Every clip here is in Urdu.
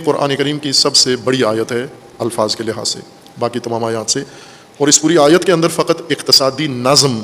قرآن کریم کی سب سے بڑی آیت ہے الفاظ کے لحاظ سے باقی تمام آیات سے، اور اس پوری آیت کے اندر فقط اقتصادی نظم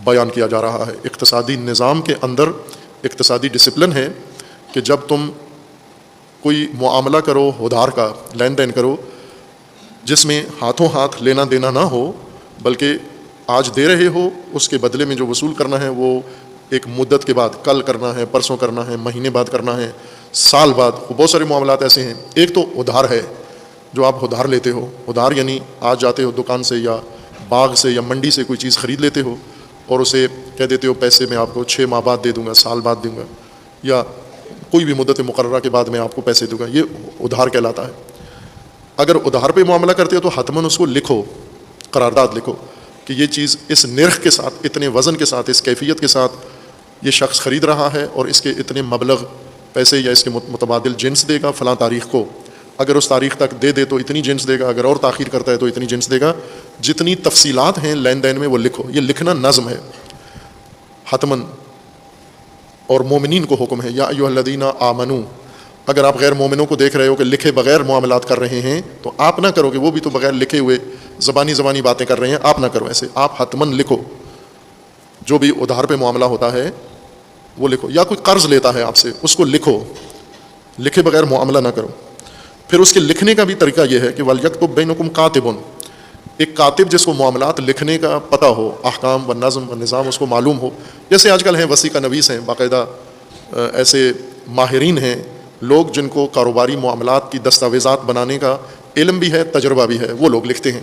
بیان کیا جا رہا ہے۔ اقتصادی نظام کے اندر اقتصادی ڈسپلن ہے کہ جب تم کوئی معاملہ کرو، ادھار کا لین دین کرو، جس میں ہاتھوں ہاتھ لینا دینا نہ ہو، بلکہ آج دے رہے ہو، اس کے بدلے میں جو وصول کرنا ہے وہ ایک مدت کے بعد، کل کرنا ہے، پرسوں کرنا ہے، مہینے بعد کرنا ہے، سال بعد۔ بہت سارے معاملات ایسے ہیں۔ ایک تو ادھار ہے، جو آپ ادھار لیتے ہو، ادھار یعنی آج جاتے ہو دکان سے یا باغ سے یا منڈی سے کوئی چیز خرید لیتے ہو اور اسے کہہ دیتے ہو پیسے میں آپ کو 6 ماہ بعد دے دوں گا، سال بعد دوں گا، یا کوئی بھی مدت مقررہ کے بعد میں آپ کو پیسے دوں گا، یہ ادھار کہلاتا ہے۔ اگر ادھار پہ معاملہ کرتے ہو تو حتماً اس کو لکھو، قرارداد لکھو کہ یہ چیز اس نرخ کے ساتھ، اتنے وزن کے ساتھ، اس کیفیت کے ساتھ یہ شخص خرید رہا ہے اور اس کے اتنے مبلغ پیسے یا اس کے متبادل جنس دے گا فلاں تاریخ کو، اگر اس تاریخ تک دے تو اتنی جنس دے گا، اگر اور تاخیر کرتا ہے تو اتنی جنس دے گا۔ جتنی تفصیلات ہیں لین دین میں وہ لکھو، یہ لکھنا نظم ہے حتماً۔ اور مومنین کو حکم ہے یا ایھا الذین آمنو، اگر آپ غیر مومنوں کو دیکھ رہے ہو کہ لکھے بغیر معاملات کر رہے ہیں تو آپ نہ کرو، کہ وہ بھی تو بغیر لکھے ہوئے زبانی باتیں کر رہے ہیں، آپ نہ کرو ایسے، آپ حتماً لکھو۔ جو بھی ادھار پہ معاملہ ہوتا ہے وہ لکھو، یا کوئی قرض لیتا ہے آپ سے اس کو لکھو، لکھے بغیر معاملہ نہ کرو۔ پھر اس کے لکھنے کا بھی طریقہ یہ ہے کہ وَلْيَكْتُبْ بَيْنَكُمْ كَاتِبٌ، ایک کاتب جس کو معاملات لکھنے کا پتہ ہو، احکام و نظم و نظام اس کو معلوم ہو، جیسے آج کل ہیں وسیقہ نویس ہیں، باقاعدہ ایسے ماہرین ہیں لوگ جن کو کاروباری معاملات کی دستاویزات بنانے کا علم بھی ہے، تجربہ بھی ہے، وہ لوگ لکھتے ہیں۔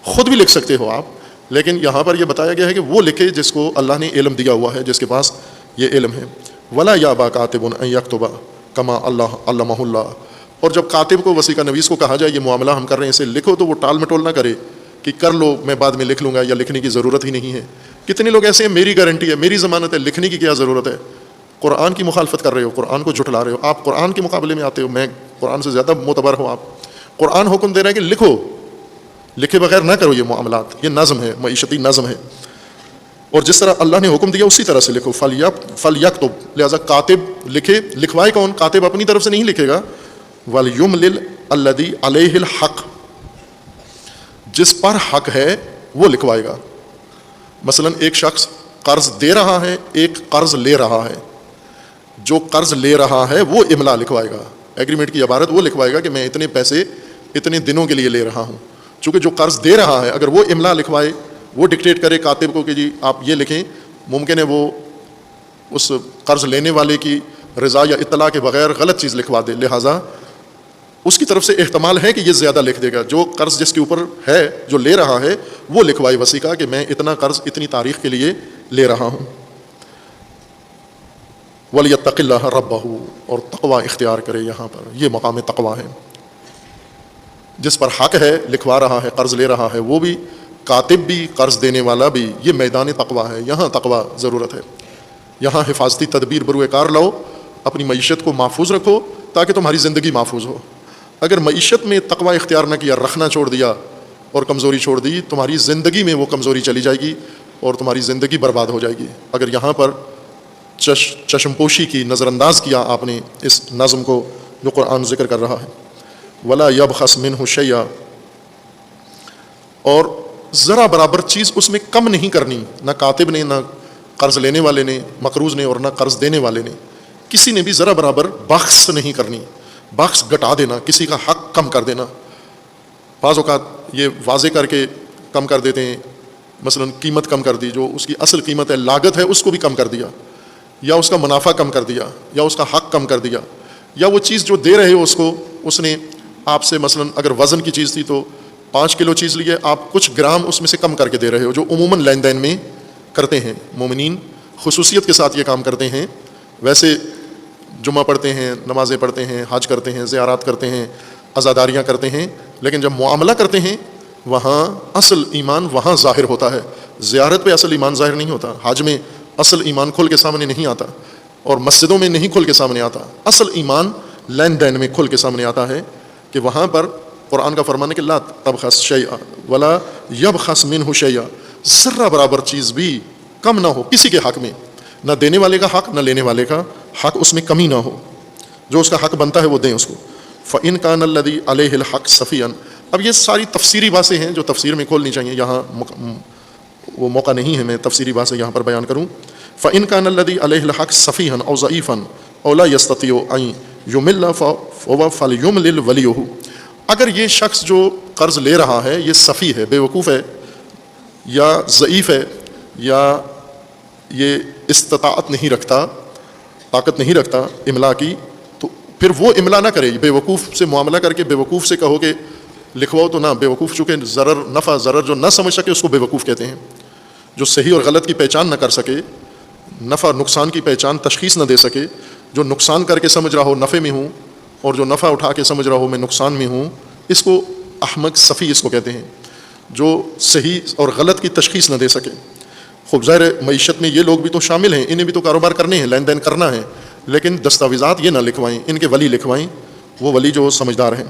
خود بھی لکھ سکتے ہو آپ، لیکن یہاں پر یہ بتایا گیا ہے کہ وہ لکھے جس کو اللہ نے علم دیا ہوا ہے، جس کے پاس یہ علم ہے۔ وَلَا يَأْبَىٰ كَاتِبٌ أَن يَكْتُبَ كَمَا عَلَّمَهُ اللَّهُ، اور جب کاتب کو، وسیقہ نویس کو کہا جائے یہ معاملہ ہم کر رہے ہیں اسے لکھو، تو وہ ٹال مٹول نہ کرے کہ کر لو میں بعد میں لکھ لوں گا، یا لکھنے کی ضرورت ہی نہیں ہے۔ کتنے لوگ ایسے ہیں میری گارنٹی ہے، میری ضمانت ہے، لکھنے کی کیا ضرورت ہے؟ قرآن کی مخالفت کر رہے ہو، قرآن کو جھٹلا رہے ہو، آپ قرآن کے مقابلے میں آتے ہو، میں قرآن سے زیادہ معتبر ہوں۔ آپ قرآن حکم دے رہے ہیں کہ لکھو، لکھے بغیر نہ کرو یہ معاملات، یہ نظم ہے، معیشتی نظم ہے، اور جس طرح اللہ نے حکم دیا اسی طرح سے لکھو۔ فَلْيَكْتُبْ، لہذا کاتب لکھے، لکھوائے کون؟ کاتب اپنی طرف سے نہیں لکھے گا۔ وَلْيُمْلِلْ الَّذِي عَلَيْهِ الْحَقُّ، جس پر حق ہے وہ لکھوائے گا۔ مثلا ایک شخص قرض دے رہا ہے، ایک قرض لے رہا ہے، جو قرض لے رہا ہے وہ املا لکھوائے گا، ایگریمنٹ کی عبارت وہ لکھوائے گا کہ میں اتنے پیسے اتنے دنوں کے لیے لے رہا ہوں۔ چونکہ جو قرض دے رہا ہے اگر وہ املا لکھوائے، وہ ڈکٹیٹ کرے کاتب کو کہ جی آپ یہ لکھیں، ممکن ہے وہ اس قرض لینے والے کی رضا یا اطلاع کے بغیر غلط چیز لکھوا دے، لہٰذا اس کی طرف سے احتمال ہے کہ یہ زیادہ لکھ دے گا۔ جو قرض جس کے اوپر ہے، جو لے رہا ہے، وہ لکھوائے وسیقہ کہ میں اتنا قرض اتنی تاریخ کے لیے لے رہا ہوں۔ وَلْيَتَّقِ اللَّهَ رَبَّهُ، اور تقوی اختیار کرے، یہاں پر یہ مقام تقوی ہے۔ جس پر حق ہے لکھوا رہا ہے، قرض لے رہا ہے، وہ بھی، کاتب بھی، قرض دینے والا بھی، یہ میدان تقوی ہے، یہاں تقوی ضرورت ہے۔ یہاں حفاظتی تدبیر بروئے کار لاؤ، اپنی معیشت کو محفوظ رکھو تاکہ تمہاری زندگی محفوظ ہو۔ اگر معیشت میں تقوی اختیار نہ کیا، رکھنا چھوڑ دیا اور کمزوری چھوڑ دی، تمہاری زندگی میں وہ کمزوری چلی جائے گی اور تمہاری زندگی برباد ہو جائے گی۔ اگر یہاں پر چشم پوشی کی، نظر انداز کیا آپ نے اس نظم کو جو قرآن ذکر کر رہا ہے۔ وَلَا يَبْخَسْ مِنْهُ شَيْئًا، اور ذرا برابر چیز اس میں کم نہیں کرنی، نہ کاتب نے، نہ قرض لینے والے نے، مقروض نے، اور نہ قرض دینے والے نے، کسی نے بھی ذرا برابر بخس نہیں کرنی، بخس گھٹا دینا، کسی کا حق کم کر دینا۔ بعض اوقات یہ واضح کر کے کم کر دیتے ہیں، مثلا قیمت کم کر دی، جو اس کی اصل قیمت ہے، لاگت ہے، اس کو بھی کم کر دیا، یا اس کا منافع کم کر دیا، یا اس کا حق کم کر دیا، یا وہ چیز جو دے رہے ہو اس کو، اس نے آپ سے مثلا اگر وزن کی چیز تھی تو 5 کلو چیز لی ہے، آپ کچھ گرام اس میں سے کم کر کے دے رہے ہو، جو عموماً لین دین میں کرتے ہیں مومنین، خصوصیت کے ساتھ یہ کام کرتے ہیں۔ ویسے جمعہ پڑھتے ہیں، نمازیں پڑھتے ہیں، حج کرتے ہیں، زیارات کرتے ہیں، عزاداریاں کرتے ہیں، لیکن جب معاملہ کرتے ہیں وہاں اصل ایمان وہاں ظاہر ہوتا ہے۔ زیارت پہ اصل ایمان ظاہر نہیں ہوتا، حج میں اصل ایمان کھل کے سامنے نہیں آتا، اور مسجدوں میں نہیں کھل کے سامنے آتا۔ اصل ایمان لین دین میں کھل کے سامنے آتا ہے کہ وہاں پر قرآن کا فرمان ہے کہ لا تبخس شیئا ولا یبخس منہ شیئا، ذرہ برابر چیز بھی کم نہ ہو کسی کے حق میں، نہ دینے والے کا حق نہ لینے والے کا حق، اس میں کمی نہ ہو، جو اس کا حق بنتا ہے وہ دیں اس کو۔ فَإِنْ كَانَ الَّذِي عَلَيْهِ الْحَقُّ صَفِيًّا. اب یہ ساری تفسیری باتیں ہیں جو تفسیر میں کھولنی چاہیے، یہاں وہ موقع نہیں ہے میں تفسیری باتیں یہاں پر بیان کروں. فَإِنْ كَانَ الَّذِي عَلَيْهِ الْحَقُّ صَفِيًّا أَوْ ضَعِيفًا أَوْ لَا يَسْتَطِيعُ أَنْ يُمِلَّ فَلْيُمْلِلْ وَلِيُّهُ. اگر یہ شخص جو قرض لے رہا ہے یہ سفی ہے، بے وقوف ہے، یا ضعیف ہے، یا یہ استطاعت نہیں رکھتا، طاقت نہیں رکھتا املا کی، تو پھر وہ املا نہ کرے. بے وقوف سے معاملہ کر کے بے وقوف سے کہو کہ لکھواؤ تو نہ. بے وقوف چونکہ ضرر نفع ضرر جو نہ سمجھ سکے اس کو بے وقوف کہتے ہیں. جو صحیح اور غلط کی پہچان نہ کر سکے، نفع نقصان کی پہچان تشخیص نہ دے سکے، جو نقصان کر کے سمجھ رہا ہو نفع میں ہوں اور جو نفع اٹھا کے سمجھ رہا ہو میں نقصان میں ہوں، اس کو احمق صفی اس کو کہتے ہیں، جو صحیح اور غلط کی تشخیص نہ دے سکے. خوب ظاہر معیشت میں یہ لوگ بھی تو شامل ہیں، انہیں بھی تو کاروبار کرنے ہیں، لین دین کرنا ہے، لیکن دستاویزات یہ نہ لکھوائیں، ان کے ولی لکھوائیں، وہ ولی جو سمجھدار ہیں.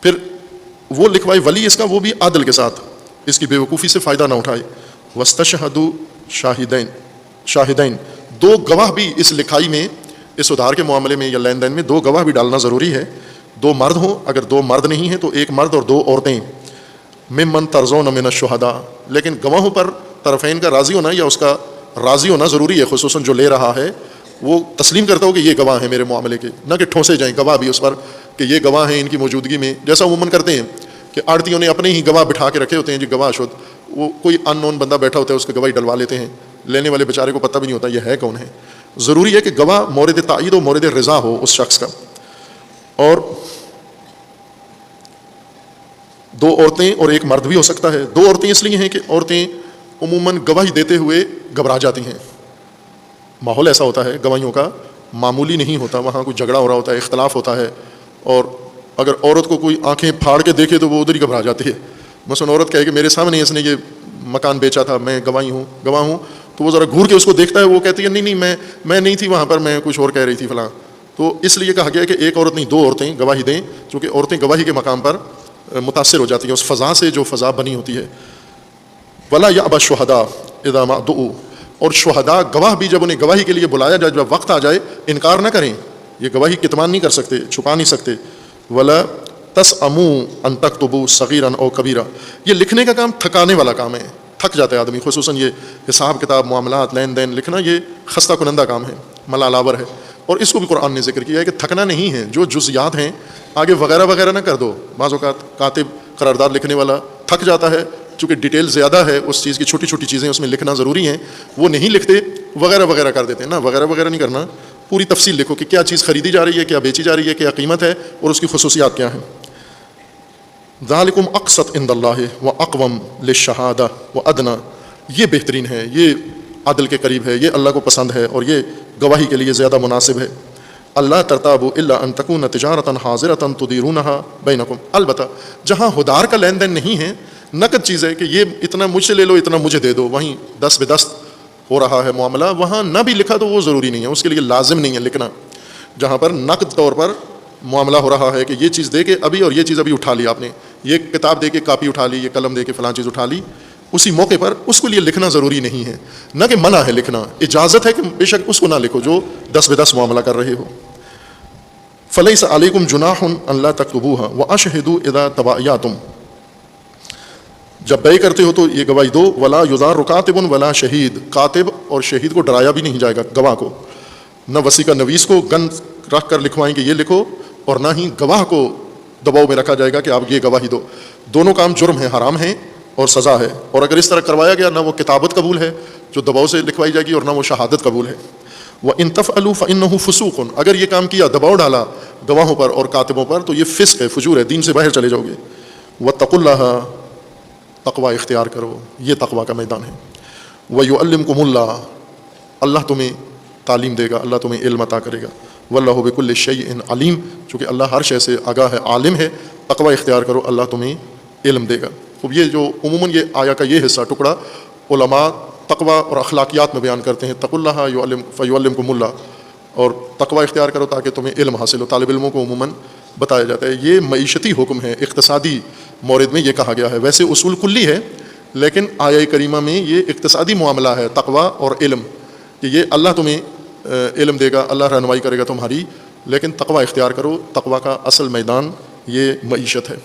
پھر وہ لکھوائے ولی اس کا، وہ بھی عادل کے ساتھ، اس کی بے وقوفی سے فائدہ نہ اٹھائے. وَاسْتَشْهَدُوا شاہدین، دو گواہ بھی اس لکھائی میں، اس ادھار کے معاملے میں یا لین دین میں دو گواہ بھی ڈالنا ضروری ہے. دو مرد ہوں، اگر دو مرد نہیں ہیں تو ایک مرد اور دو عورتیں. ممن ترضون من الشہداء، لیکن گواہوں پر طرفین کا راضی ہونا یا اس کا راضی ہونا ضروری ہے، خصوصاً جو لے رہا ہے وہ تسلیم کرتا ہو کہ یہ گواہ ہیں میرے معاملے کے، نہ کہ ٹھونسے جائیں گواہ بھی اس پر کہ یہ گواہ ہیں ان کی موجودگی میں. جیسا عموماً کرتے ہیں کہ آڑتیوں نے اپنے ہی گواہ بٹھا کے رکھے ہوتے ہیں، جی گواہ شد، وہ کوئی ان نون بندہ بیٹھا ہوتا ہے اس کا گواہی ڈلوا لیتے ہیں، لینے والے بیچارے کو پتہ بھی نہیں ہوتا یہ ہے کون ہے. ضروری ہے کہ گواہ مورد تائید و مورد رضا ہو اس شخص کا. اور دو عورتیں اور ایک مرد بھی ہو سکتا ہے. دو عورتیں اس لیے ہیں کہ عورتیں عموماً گواہی دیتے ہوئے گھبرا جاتی ہیں. ماحول ایسا ہوتا ہے گواہیوں کا معمولی نہیں ہوتا، وہاں کوئی جھگڑا ہو رہا ہوتا ہے، اختلاف ہوتا ہے، اور اگر عورت کو کوئی آنکھیں پھاڑ کے دیکھے تو وہ ادھر ہی گھبرا جاتی ہے. مثلاً عورت کہے کہ میرے سامنے اس نے یہ مکان بیچا تھا، میں گواہ ہوں، تو وہ ذرا گھور کے اس کو دیکھتا ہے، وہ کہتی ہے نہیں میں نہیں تھی وہاں پر، میں کچھ اور کہہ رہی تھی فلاں. تو اس لیے کہا گیا کہ ایک عورت نہیں، دو عورتیں گواہی دیں، چونکہ عورتیں گواہی کے مقام پر متاثر ہو جاتی ہیں اس فضا سے جو فضا بنی ہوتی ہے. ولا یأبی الشہداء اذا ما دعوا، اور شہداء گواہ بھی جب انہیں گواہی کے لیے بلایا جائے، جب وقت آ جائے انکار نہ کریں. یہ گواہی کتمان نہیں کر سکتے، چھپا نہیں سکتے. ولا تسأموا ان تکتبوا صغیرا او کبیرا، یہ لکھنے کا کام تھکانے والا کام ہے، تھک جاتا ہے آدمی، خصوصاً یہ حساب کتاب معاملات لین دین لکھنا یہ خستہ کنندہ کام ہے، ملال آور ہے. اور اس کو بھی قرآن نے ذکر کیا ہے کہ تھکنا نہیں ہے، جو جزیات ہیں آگے وغیرہ وغیرہ نہ کر دو. بعض اوقات کاتب قرارداد لکھنے والا تھک جاتا ہے، چونکہ ڈیٹیل زیادہ ہے اس چیز کی، چھوٹی چھوٹی چیزیں اس میں لکھنا ضروری ہیں، وہ نہیں لکھتے، وغیرہ وغیرہ کر دیتے ہیں. نہ وغیرہ وغیرہ نہیں کرنا، پوری تفصیل لکھو کہ کیا چیز خریدی جا رہی ہے، کیا بیچی جا رہی ہے، کیا قیمت ہے اور اس کی خصوصیات کیا ہیں. ذالکم اقسط عند اللہ واقوم للشہادہ وادنی، یہ بہترین ہے، یہ عدل کے قریب ہے، یہ اللہ کو پسند ہے اور یہ گواہی کے لیے زیادہ مناسب ہے. اللہ ترتابوا الا ان تکون تجارۃ حاضرۃ تدیرونها بینکم، البتہ جہاں ہدار کا لین دین نہیں ہے، نقد چیز ہے کہ یہ اتنا مجھ سے لے لو اتنا مجھے دے دو، وہیں دست بدست ہو رہا ہے معاملہ، وہاں نہ بھی لکھا تو وہ ضروری نہیں ہے، اس کے لیے لازم نہیں ہے لکھنا. جہاں پر نقد طور پر معاملہ ہو رہا ہے کہ یہ چیز دے کے ابھی اور یہ چیز ابھی اٹھا لی آپ نے، یہ کتاب دے کے کاپی اٹھا لی، یہ قلم دے کے فلاں چیز اٹھا لی، اسی موقع پر اس کو لیے لکھنا ضروری نہیں ہے. نہ کہ منع ہے لکھنا، اجازت ہے کہ بے شک اس کو نہ لکھو جو دس بدس معاملہ کر رہے ہو. فلیس علیکم جناح ان لا تکتبوها واشہدوا اذا تبایعتم، جب بیع کرتے ہو تو یہ گواہی دو. ولا یضار کاتب ولا شہید، کاتب اور شہید کو ڈرایا بھی نہیں جائے گا، گواہ کو نہ وسیقہ نویس کو گن رکھ کر لکھوائیں کہ یہ لکھو، اور نہ ہی گواہ کو دباؤ میں رکھا جائے گا کہ آپ یہ گواہی دو. دونوں کام جرم ہیں، حرام ہیں اور سزا ہے. اور اگر اس طرح کروایا گیا، نہ وہ کتابت قبول ہے جو دباؤ سے لکھوائی جائے گی اور نہ وہ شہادت قبول ہے. وَإِن تَفْعَلُوا فَإِنَّهُ فُسُوقٌ، اگر یہ کام کیا، دباؤ ڈالا گواہوں پر اور کاتبوں پر، تو یہ فسق ہے، فجور ہے، دین سے باہر چلے جاؤ گے. وَاتَّقُوا اللَّهَ، تقوی اختیار کرو، یہ تقوی کا میدان ہے. وَيُعَلِّمْكُمُ اللَّهُ، اللہ تمہیں تعلیم دے گا، اللہ تمہیں علم عطا کرے گا. واللہ بکل شیء علیم، چونکہ اللہ ہر شے سے آگاہ ہے، عالم ہے. تقوی اختیار کرو، اللہ تمہیں علم دے گا. اب یہ جو عموماً یہ آیا کا یہ حصہ ٹکڑا علماء تقوی اور اخلاقیات میں بیان کرتے ہیں. اتقوا اللہ فیعلمکم اللہ، اور تقوی اختیار کرو تاکہ تمہیں علم حاصل ہو. طالب علموں کو عموماً بتایا جاتا ہے. یہ معیشتی حکم ہے، اقتصادی مورد میں یہ کہا گیا ہے. ویسے اصول کلی ہے، لیکن آیہ کریمہ میں یہ اقتصادی معاملہ ہے، تقوی اور علم، کہ یہ اللہ تمہیں علم دے گا، اللہ رہنمائی کرے گا تمہاری، لیکن تقوی اختیار کرو، تقوی کا اصل میدان یہ معیشت ہے۔